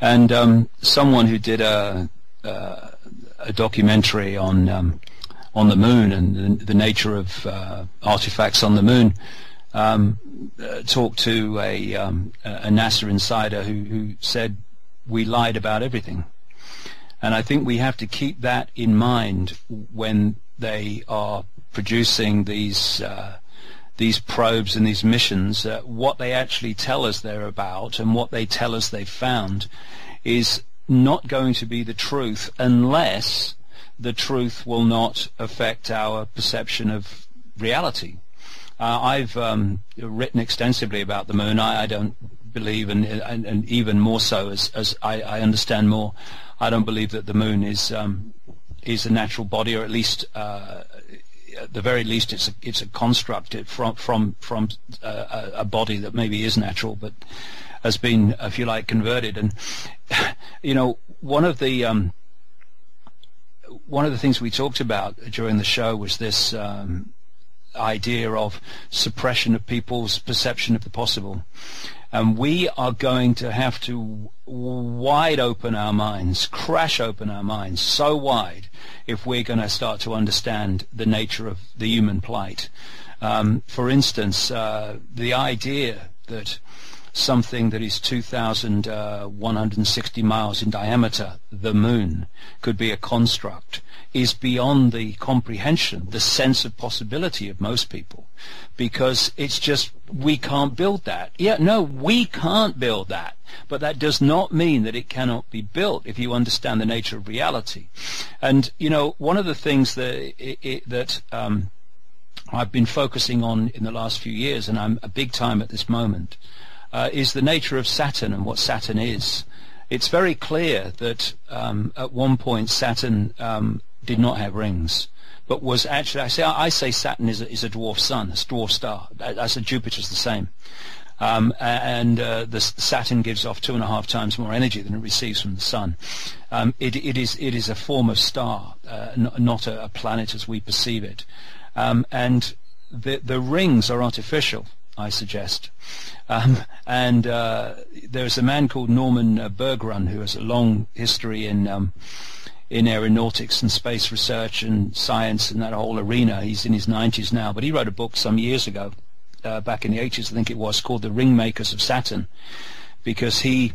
And someone who did a documentary on the moon and the nature of artifacts on the moon talked to a NASA insider who said we lied about everything. And I think we have to keep that in mind when they are producing these probes and these missions. What they actually tell us they're about and what they tell us they've found is not going to be the truth unless the truth will not affect our perception of reality. I've written extensively about the moon. I don't believe, and even more so as I understand more, I don't believe that the moon is a natural body, or at least at the very least it's a construct from a body that maybe is natural but has been, if you like, converted. And you know, one of the things we talked about during the show was this idea of suppression of people's perception of the possible. And we are going to have to wide open our minds, crash open our minds so wide if we're going to start to understand the nature of the human plight. For instance, the idea that something that is 2,160 miles in diameter, the moon, could be a construct is beyond the comprehension, the sense of possibility of most people, because it's just, we can't build that. Yeah, no, we can't build that, but that does not mean that it cannot be built if you understand the nature of reality. And you know, one of the things that I've been focusing on in the last few years, and I'm a big time at this moment, is the nature of Saturn and what Saturn is. It's very clear that at one point Saturn did not have rings, but was actually, I say Saturn is a dwarf sun, a dwarf star. I said Jupiter's the same. The Saturn gives off 2.5 times more energy than it receives from the sun. It is a form of star, not a planet as we perceive it. And the rings are artificial, I suggest. There's a man called Norman Bergrun who has a long history in aeronautics and space research and science and that whole arena. He's in his 90s now, but he wrote a book some years ago, back in the 80s I think it was, called The Ringmakers of Saturn, because he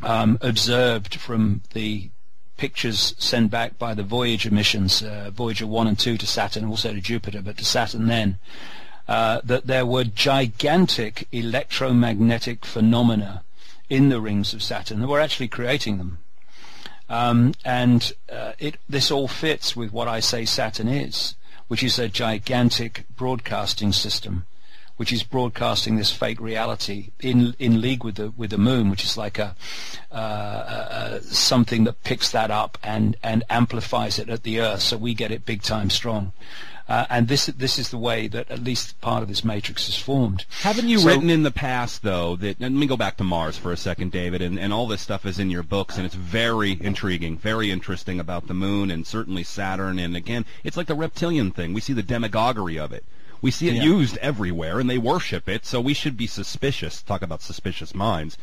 observed from the pictures sent back by the Voyager missions, Voyager 1 and 2 to Saturn, also to Jupiter, but to Saturn then, that there were gigantic electromagnetic phenomena in the rings of Saturn that were actually creating them. This all fits with what I say Saturn is, which is a gigantic broadcasting system, which is broadcasting this fake reality in league with the moon, which is like something that picks that up and amplifies it at the Earth, so we get it big time strong. And this is the way that at least part of this matrix is formed. Haven't you written in the past, though, that, and let me go back to Mars for a second, David, and all this stuff is in your books, and it's very intriguing, very interesting about the moon and certainly Saturn, and again, it's like the reptilian thing. We see the demagoguery of it. We see it used everywhere, and they worship it, so we should be suspicious. Talk about suspicious minds.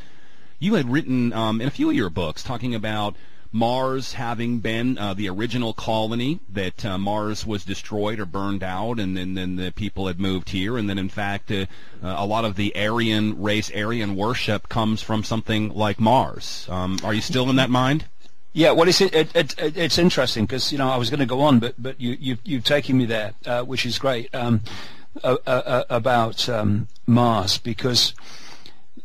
You had written in a few of your books talking about Mars having been the original colony, that Mars was destroyed or burned out, and then the people had moved here, and then in fact a lot of the Aryan race, Aryan worship comes from something like Mars. Are you still in that mind? Yeah, well, it's interesting because, you know, I was going to go on, but you've taken me there, which is great, about Mars, because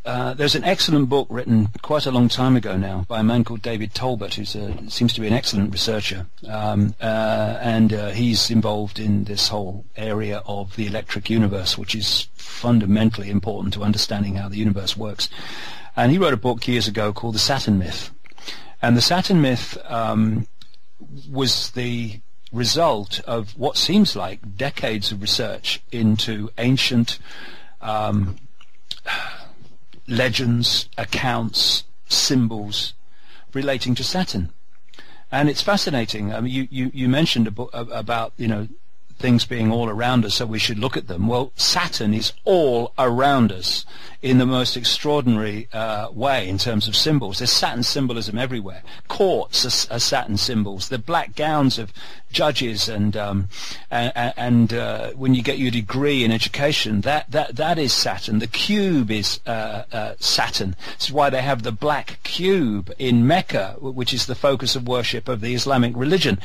there's an excellent book written quite a long time ago now by a man called David Tolbert, who seems to be an excellent researcher, and he's involved in this whole area of the electric universe, which is fundamentally important to understanding how the universe works. And he wrote a book years ago called The Saturn Myth. And the Saturn myth was the result of what seems like decades of research into ancient legends, accounts, symbols relating to Saturn. And it's fascinating. I mean, you mentioned a book about, you know, things being all around us, so we should look at them. Well, Saturn is all around us in the most extraordinary way in terms of symbols. There's Saturn symbolism everywhere. Courts are Saturn symbols. The black gowns of judges and when you get your degree in education, that is Saturn. The cube is Saturn. This is why they have the black cube in Mecca, which is the focus of worship of the Islamic religion.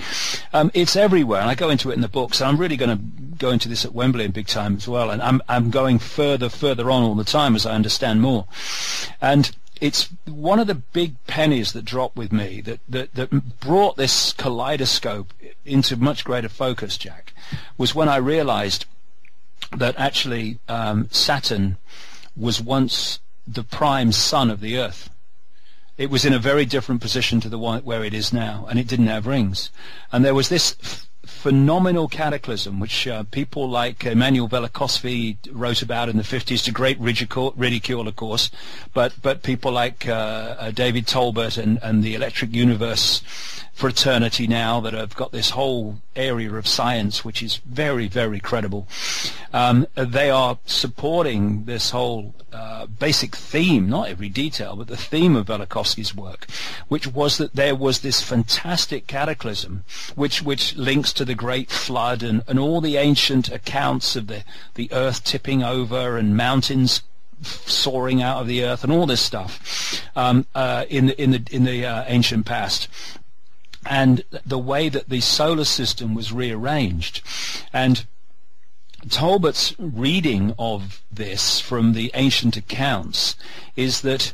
It's everywhere, and I go into it in the books. And I'm really going to go into this at Wembley in big time as well, and I'm going further on all the time as I understand more. And it's one of the big pennies that dropped with me that brought this kaleidoscope into much greater focus, Jack, was when I realized that actually Saturn was once the prime sun of the Earth. It was in a very different position to the one where it is now, and it didn't have rings. And there was this phenomenal cataclysm, which people like Emanuel Velikovsky wrote about in the 50s to great ridicule, of course, but people like David Tolbert and the Electric Universe fraternity now that have got this whole area of science which is very, very credible. They are supporting this whole basic theme, not every detail, but the theme of Velikovsky's work, which was that there was this fantastic cataclysm which links to the Great Flood and all the ancient accounts of the earth tipping over and mountains soaring out of the earth and all this stuff in the ancient past, and the way that the solar system was rearranged. And Tolbert's reading of this from the ancient accounts is that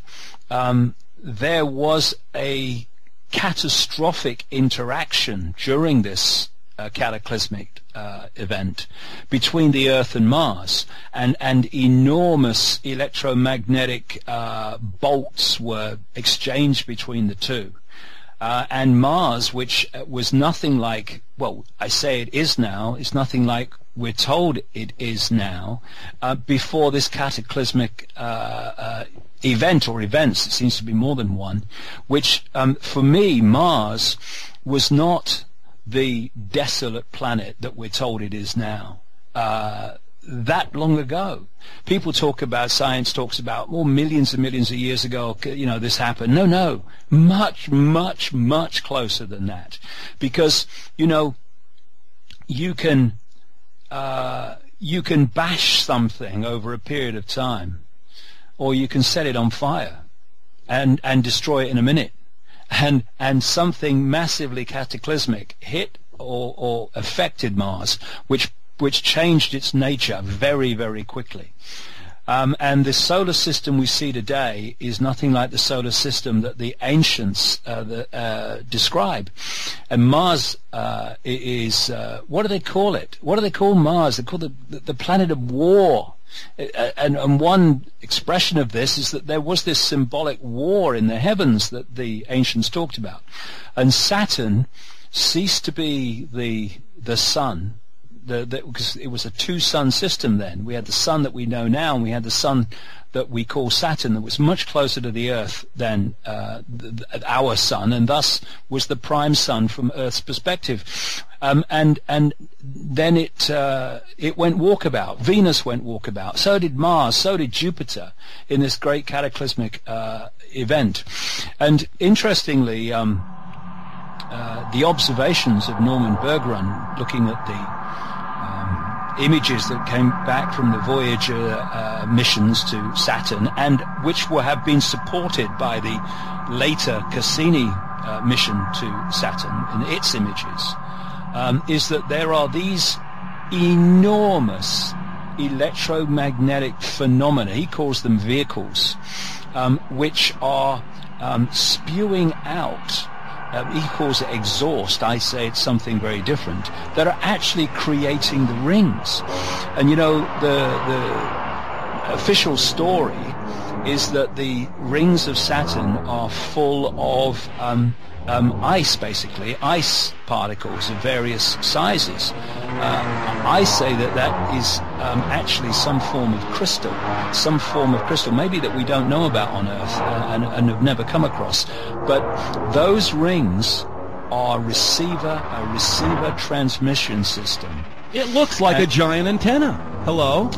there was a catastrophic interaction during this cataclysmic event between the Earth and Mars, and enormous electromagnetic bolts were exchanged between the two. And Mars, which was nothing like, well, I say it is now, it's nothing like we're told it is now, before this cataclysmic event or events, it seems to be more than one, which for me, Mars was not the desolate planet that we're told it is now. That long ago. People talk about, science talks about, well, millions and millions of years ago, this happened. No, much, much, much closer than that. Because, you can bash something over a period of time, or you can set it on fire and destroy it in a minute. And something massively cataclysmic hit or affected Mars, which changed its nature very, very quickly. And the solar system we see today is nothing like the solar system that the ancients describe. And Mars is, what do they call it? What do they call Mars? They call the planet of war. And one expression of this is that there was this symbolic war in the heavens that the ancients talked about. And Saturn ceased to be the sun, because it was a two-sun system then. We had the sun that we know now, and we had the sun that we call Saturn, that was much closer to the Earth than our sun, and thus was the prime sun from Earth's perspective. And then it went walkabout. Venus went walkabout. So did Mars. So did Jupiter in this great cataclysmic event. And interestingly, the observations of Norman Bergrun, looking at the images that came back from the Voyager missions to Saturn, and which have been supported by the later Cassini mission to Saturn in its images, is that there are these enormous electromagnetic phenomena, he calls them vehicles, which are spewing out, he calls it exhaust, I say it's something very different, that are actually creating the rings. And the official story is that the rings of Saturn are full of ice, basically, ice particles of various sizes. I say that is actually some form of crystal, maybe that we don't know about on Earth and have never come across. But those rings are a receiver transmission system It looks like a giant antenna. Hello?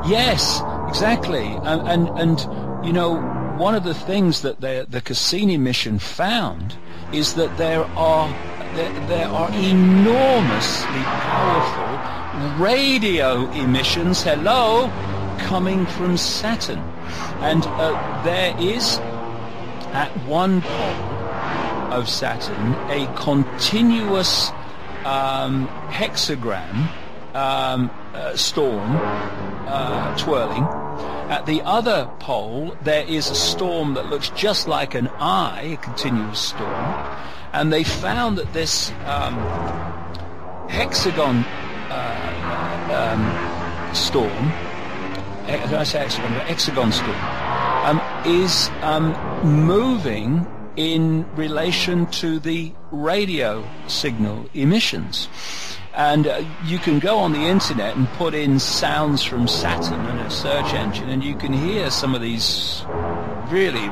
Yes, exactly. And you know, one of the things that the Cassini mission found is that there are enormously powerful radio emissions, coming from Saturn. And there is, at one pole of Saturn, a continuous hexagram storm twirling. At the other pole, there is a storm that looks just like an eye, a continuous storm. And they found that this hexagon storm, did I say hexagon? Hexagon storm is moving in relation to the radio signal emissions. And you can go on the internet and put in sounds from Saturn in a search engine, and you can hear some of these really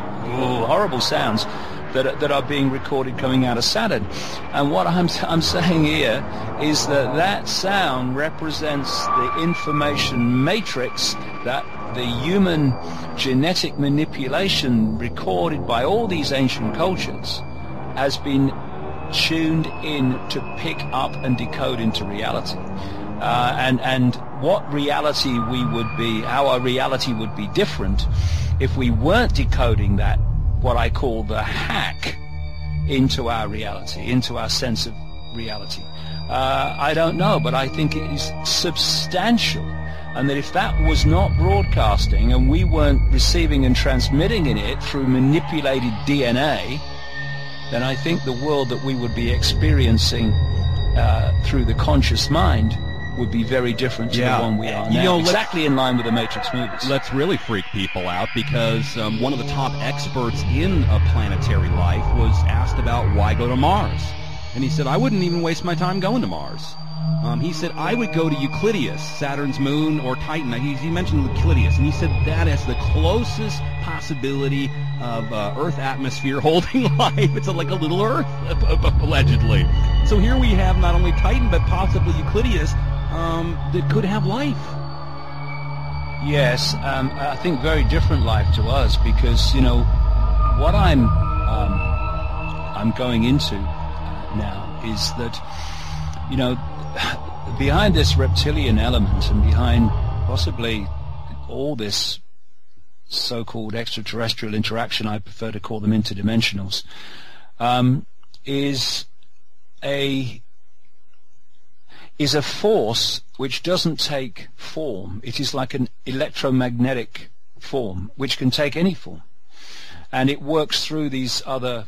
horrible sounds that are being recorded coming out of Saturn. And what I'm saying here is that sound represents the information matrix that the human genetic manipulation recorded by all these ancient cultures has been tuned in to pick up and decode into reality. And what reality we would be, how our reality would be different if we weren't decoding that, what I call the hack, into our reality, into our sense of reality. I don't know, but I think it is substantial. And that if that was not broadcasting and we weren't receiving and transmitting in it through manipulated DNA, then I think the world that we would be experiencing through the conscious mind would be very different to the one we are now. Exactly in line with the Matrix movies. Let's really freak people out, because one of the top experts in planetary life was asked about why go to Mars. And he said, I wouldn't even waste my time going to Mars. He said, I would go to Euclideus, Saturn's moon, or Titan. He mentioned Euclideus, and he said that is the closest possibility of Earth atmosphere holding life. It's like a little Earth, allegedly. So here we have not only Titan, but possibly Euclideus that could have life. Yes, I think very different life to us, because, you know, what I'm going into now is that, you know, behind this reptilian element and behind possibly all this so-called extraterrestrial interaction, I prefer to call them interdimensionals, is a force which doesn't take form. It is like an electromagnetic form which can take any form, and it works through these other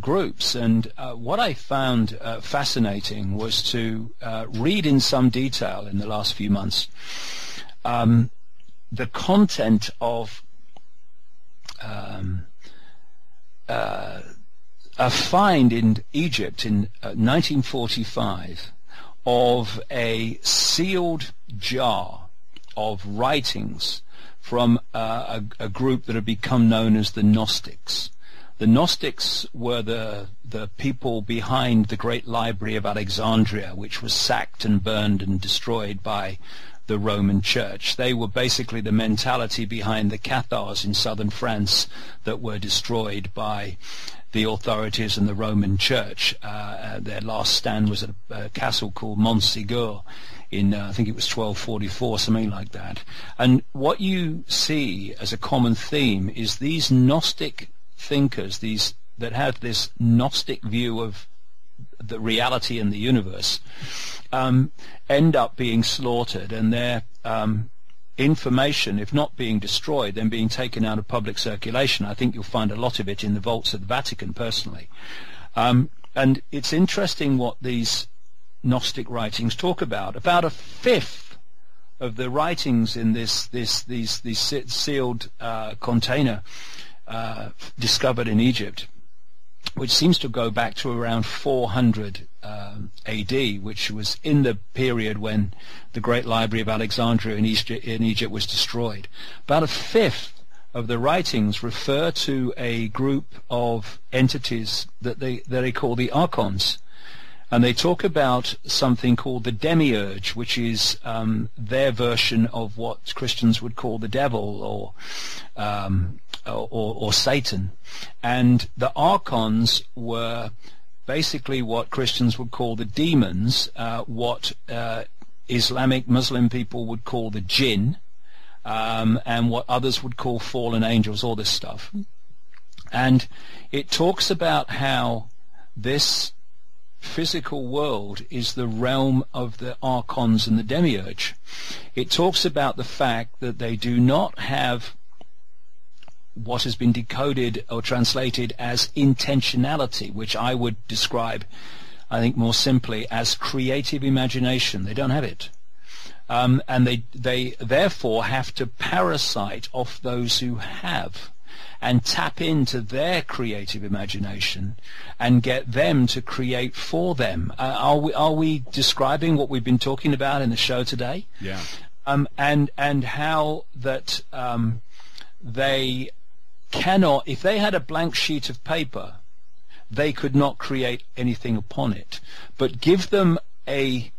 groups. And what I found fascinating was to read in some detail in the last few months the content of a find in Egypt in 1945 of a sealed jar of writings from a group that had become known as the Gnostics. The Gnostics were the people behind the great library of Alexandria, which was sacked and burned and destroyed by the Roman Church. They were basically the mentality behind the Cathars in southern France that were destroyed by the authorities and the Roman Church. Their last stand was at a castle called Montségur in, I think it was 1244, something like that. And what you see as a common theme is these Gnostic thinkers, these that have this Gnostic view of the reality in the universe, end up being slaughtered, and their information, if not being destroyed, then being taken out of public circulation. I think you'll find a lot of it in the vaults of the Vatican, personally. And it's interesting what these Gnostic writings talk about. About a fifth of the writings in these sealed container discovered in Egypt, which seems to go back to around 400 AD, which was in the period when the great library of Alexandria in Egypt was destroyed. About a fifth of the writings refer to a group of entities that they call the archons. And they talk about something called the demiurge, which is their version of what Christians would call the devil or Satan. And the archons were basically what Christians would call the demons, what Islamic Muslim people would call the jinn, and what others would call fallen angels, all this stuff. And it talks about how this physical world is the realm of the archons and the demiurge. It talks about the fact that they do not have what has been decoded or translated as intentionality, which I would describe, I think, more simply as creative imagination. They don't have it. And they therefore have to parasite off those who have, and tap into their creative imagination and get them to create for them. Are we describing what we've been talking about in the show today? Yeah. And how that they cannot, if they had a blank sheet of paper, they could not create anything upon it. But give them a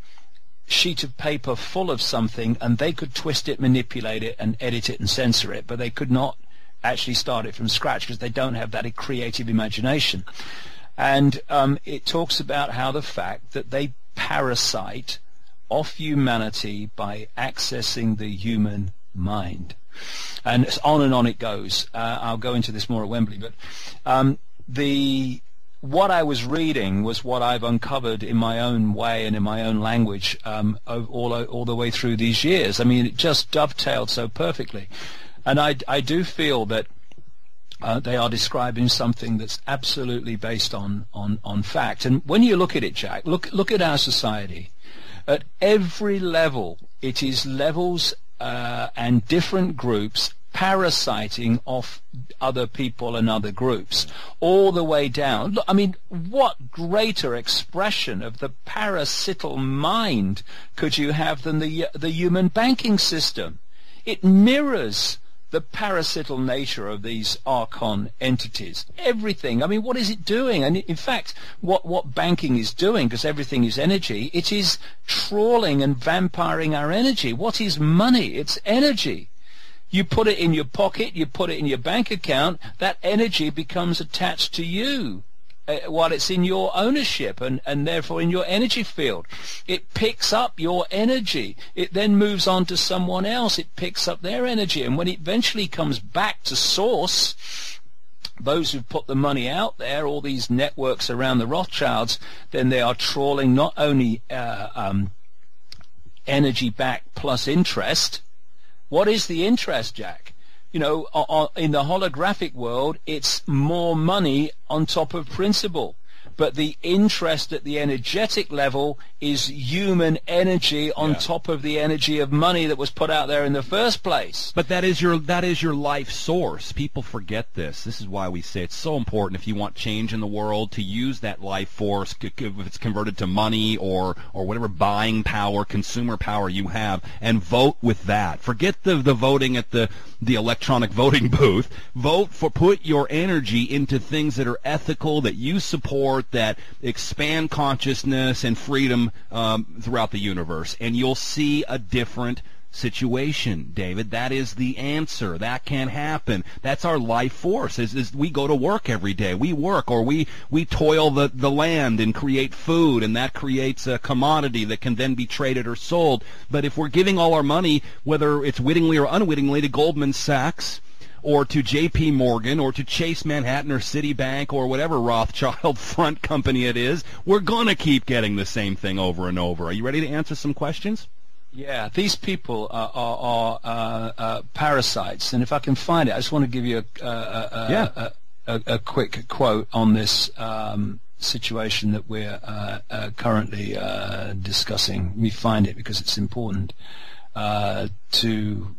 sheet of paper full of something and they could twist it, manipulate it, and edit it and censor it, but they could not actually start it from scratch because they don't have that creative imagination. And it talks about how the fact that they parasite off humanity by accessing the human mind. And on it goes. I'll go into this more at Wembley, but what I was reading was what I've uncovered in my own way and in my own language all the way through these years. I mean, it just dovetailed so perfectly. And I do feel that they are describing something that's absolutely based on fact. And when you look at it, Jack, look at our society. At every level, it is levels and different groups parasiting off other people and other groups, all the way down. Look, I mean, what greater expression of the parasital mind could you have than the human banking system? It mirrors the parasital nature of these archon entities. Everything. I mean, what is it doing? And in fact, what banking is doing, because everything is energy, it is trawling and vampiring our energy. What is money? It's energy. You put it in your pocket, you put it in your bank account, that energy becomes attached to you while it's in your ownership and therefore in your energy field. It picks up your energy. It then moves on to someone else. It picks up their energy. And when it eventually comes back to source, those who've put the money out there, all these networks around the Rothschilds, then they are trawling not only energy back plus interest. What is the interest, Jack? You know, in the holographic world, it's more money on top of principal. But the interest at the energetic level is human energy on top of the energy of money that was put out there in the first place. But that is your life source. People forget this. This is why we say it's so important, if you want change in the world, to use that life force, if it's converted to money or whatever buying power, consumer power you have, and vote with that. Forget the voting at the electronic voting booth. Put your energy into things that are ethical, that you support, that expand consciousness and freedom throughout the universe, and you'll see a different situation, David. That is the answer. That can happen. That's our life force. Is we go to work every day. We work, or we toil the land and create food, and that creates a commodity that can then be traded or sold. But if we're giving all our money, whether it's wittingly or unwittingly, to Goldman Sachs, or to J.P. Morgan, or to Chase Manhattan, or Citibank, or whatever Rothschild front company it is, we're going to keep getting the same thing over and over. Are you ready to answer some questions? Yeah, these people are parasites, and if I can find it, I just want to give you a quick quote on this situation that we're currently discussing. Let me find it because it's important to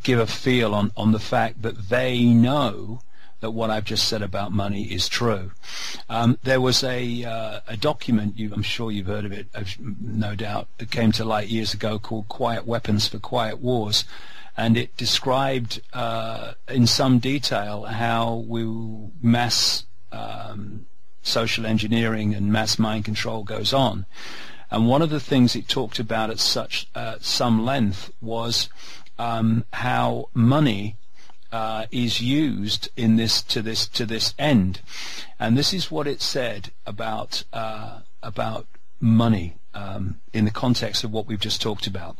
give a feel on the fact that they know that what I've just said about money is true. There was a document, I'm sure you've heard of it, no doubt, that came to light years ago called Quiet Weapons for Quiet Wars, and it described in some detail how we mass social engineering and mass mind control goes on. And one of the things it talked about at some length was how money is used in to this end. And this is what it said about money in the context of what we've just talked about.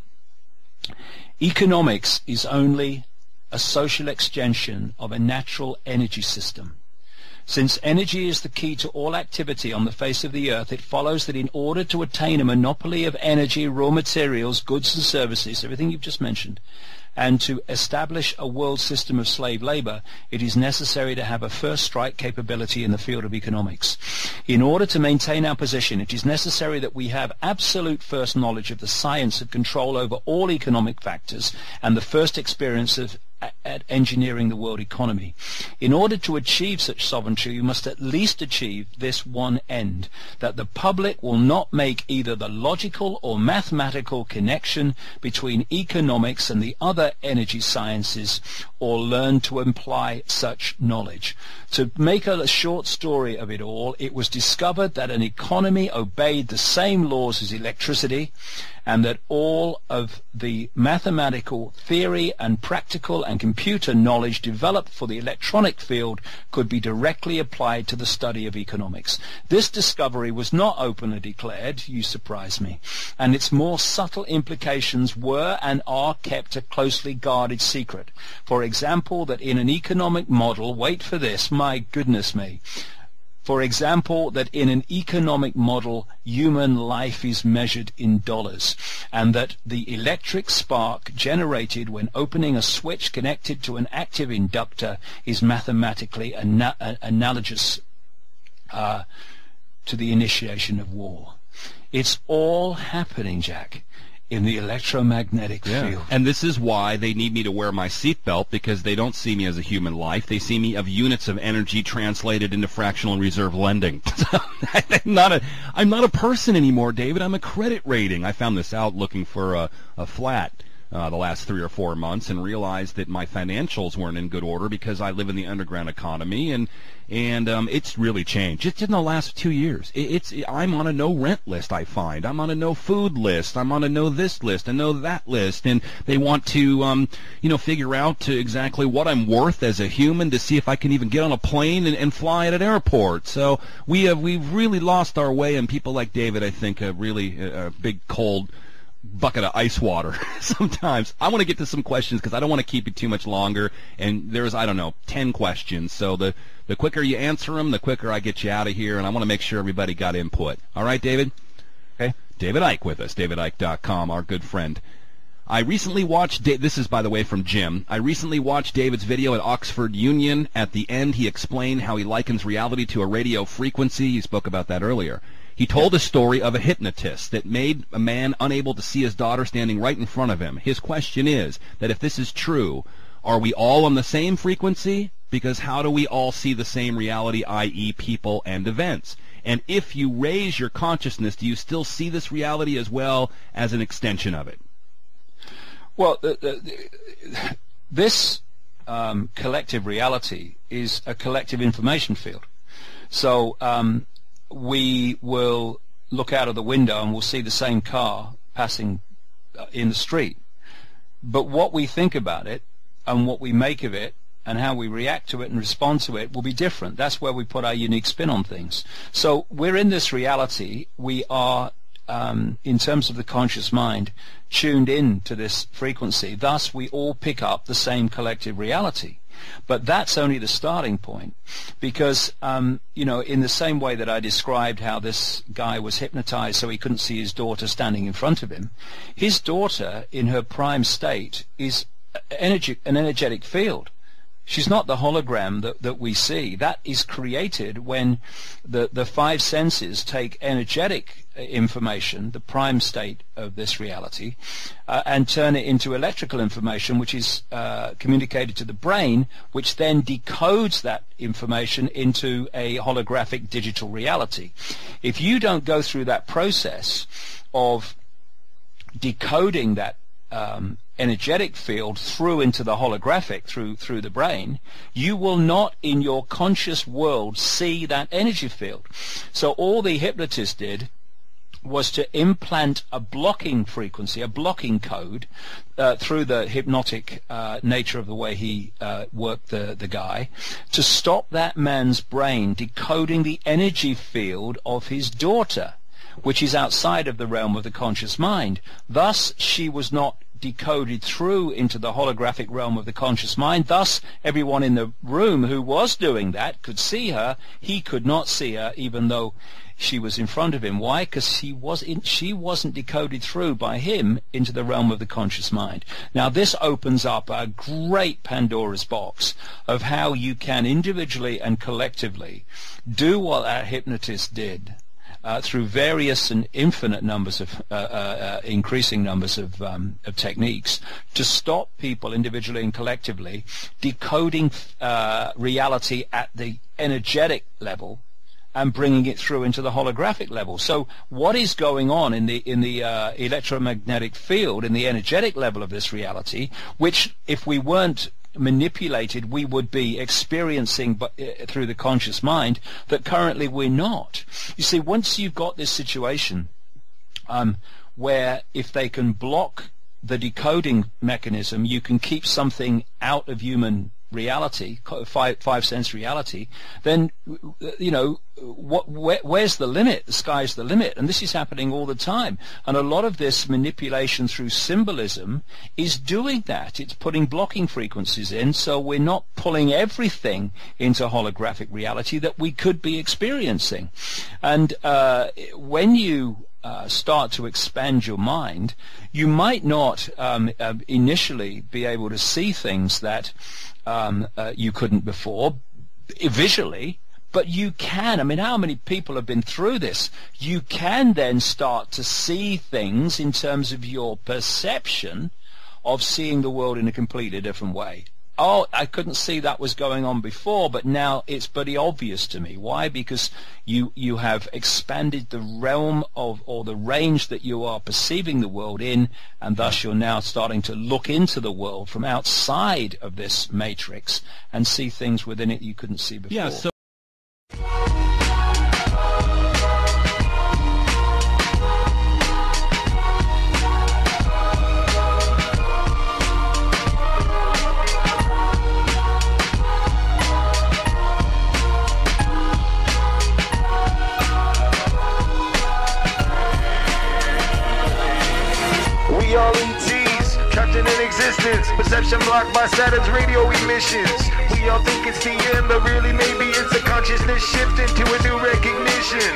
Economics is only a social extension of a natural energy system. Since energy is the key to all activity on the face of the earth, it follows that in order to attain a monopoly of energy, raw materials, goods and services, everything you've just mentioned, and to establish a world system of slave labor, it is necessary to have a first strike capability in the field of economics. In order to maintain our position, it is necessary that we have absolute first knowledge of the science of control over all economic factors and the first experience of at engineering the world economy. In order to achieve such sovereignty, you must at least achieve this one end, that the public will not make either the logical or mathematical connection between economics and the other energy sciences, or learn to imply such knowledge. To make a short story of it all, it was discovered that an economy obeyed the same laws as electricity, and that all of the mathematical theory and practical and computer knowledge developed for the electronic field could be directly applied to the study of economics. This discovery was not openly declared, you surprise me, and its more subtle implications were and are kept a closely guarded secret. For example, that in an economic model, wait for this, my goodness me, for example, that in an economic model, human life is measured in dollars, and that the electric spark generated when opening a switch connected to an active inductor is mathematically analogous to the initiation of war. It's all happening, Jack, in the electromagnetic field. And this is why they need me to wear my seatbelt, because they don't see me as a human life. They see me of units of energy translated into fractional reserve lending. I'm not a person anymore, David. I'm a credit rating. I found this out looking for a flat the last 3 or 4 months, and realized that my financials weren't in good order because I live in the underground economy, and it's really changed just in the last 2 years. I'm on a no rent list. I find I'm on a no food list. I'm on a no this list, a no that list, and they want to figure out exactly what I'm worth as a human to see if I can even get on a plane and fly at an airport. So we've really lost our way, and people like David, I think, really a big cold bucket of ice water sometimes. I want to get to some questions because I don't want to keep it too much longer, and there's 10 questions, so the quicker you answer them, the quicker I get you out of here, and I want to make sure everybody got input. All right, David? Okay. David Icke with us, davidicke.com, our good friend. I recently watched, this is, by the way, from Jim. I recently watched David's video at Oxford Union. At the end, he explained how he likens reality to a radio frequency. You spoke about that earlier. He told a story of a hypnotist that made a man unable to see his daughter standing right in front of him. His question is that if this is true, are we all on the same frequency? Because how do we all see the same reality, i.e. people and events? And if you raise your consciousness, do you still see this reality as well as an extension of it? Well, this collective reality is a collective information field. So we will look out of the window and we'll see the same car passing in the street. But what we think about it and what we make of it and how we react to it and respond to it will be different. That's where we put our unique spin on things. So we're in this reality. We are, in terms of the conscious mind, tuned in to this frequency. Thus, we all pick up the same collective reality. But that's only the starting point, because in the same way that I described how this guy was hypnotized so he couldn't see his daughter standing in front of him, his daughter in her prime state is an energetic field. She's not the hologram that we see. That is created when the five senses take energetic information, the prime state of this reality, and turn it into electrical information, which is communicated to the brain, which then decodes that information into a holographic digital reality. If you don't go through that process of decoding that energetic field through into the holographic, through the brain, you will not in your conscious world see that energy field. So all the hypnotist did was to implant a blocking frequency, a blocking code, through the hypnotic nature of the way he worked the guy, to stop that man's brain decoding the energy field of his daughter, which is outside of the realm of the conscious mind. Thus, she was not decoded through into the holographic realm of the conscious mind. Thus, everyone in the room who was doing that could see her. He could not see her, even though she was in front of him. Why? Because she wasn't decoded through by him into the realm of the conscious mind. Now, this opens up a great Pandora's box of how you can individually and collectively do what that hypnotist did. Through various and infinite numbers of increasing numbers of techniques, to stop people individually and collectively decoding reality at the energetic level and bringing it through into the holographic level. So what is going on in the electromagnetic field, in the energetic level of this reality, which if we weren't manipulated we would be experiencing through the conscious mind, that currently we're not. You see, once you've got this situation where if they can block the decoding mechanism, you can keep something out of human reality, five sense reality, then where's the limit? The sky's the limit. And this is happening all the time. And a lot of this manipulation through symbolism is doing that. It's putting blocking frequencies in, so we're not pulling everything into holographic reality that we could be experiencing. And when you start to expand your mind, you might not initially be able to see things that you couldn't before visually, but you can. I mean, how many people have been through this? You can then start to see things in terms of your perception of seeing the world in a completely different way. Oh, I couldn't see that was going on before, but now it's pretty obvious to me. Why? Because you have expanded the realm of, or the range that you are perceiving the world in, and thus you're now starting to look into the world from outside of this matrix and see things within it you couldn't see before. Yeah, so we all ETs, trapped in an existence, perception blocked by Saturn's radio emissions. We all think it's the end, but really maybe it's a consciousness shift into a new recognition.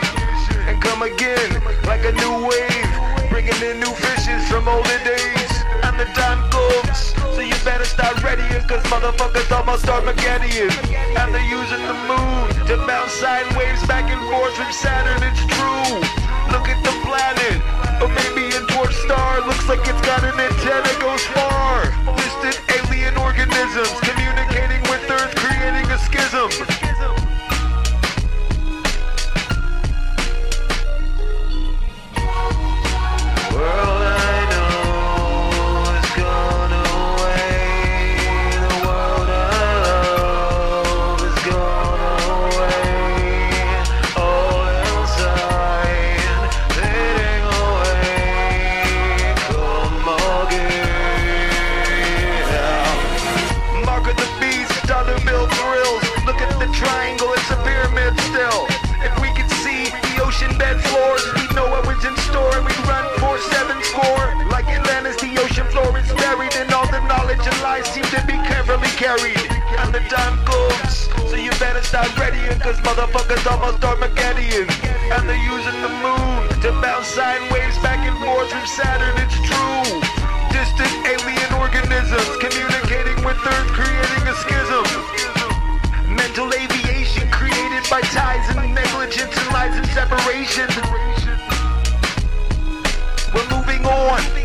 And come again, like a new wave, bringing in new fishes from older days. And the time comes, so you better start readying, cause motherfuckers almost Armageddon. And they're using the moon to bounce sine waves back and forth from Saturn, it's true. Look at the planet, or maybe a dwarf star. Looks like it's got an antenna, goes far. Distant alien organisms communicating with Earth, creating a schism. World I know has gone away. The world I love has gone away. All inside, fading away. Come again. Mark of the beast, dollar bill thrills. Look at the triangle, it's a pyramid still. If we could see the ocean bed floors, we know what was in store, and we run 4-7 score. Like Atlantis, the ocean floor is buried, and all the knowledge and lies seem to be carefully carried. And the time comes, so you better start readying, cause motherfuckers almost Armageddon. And they're using the moon to bounce sine waves back and forth from Saturn, it's true. Distant alien organisms communicating with Earth, creating a schism. Mental aviation created by ties and negligence and lies and separation. We're moving on.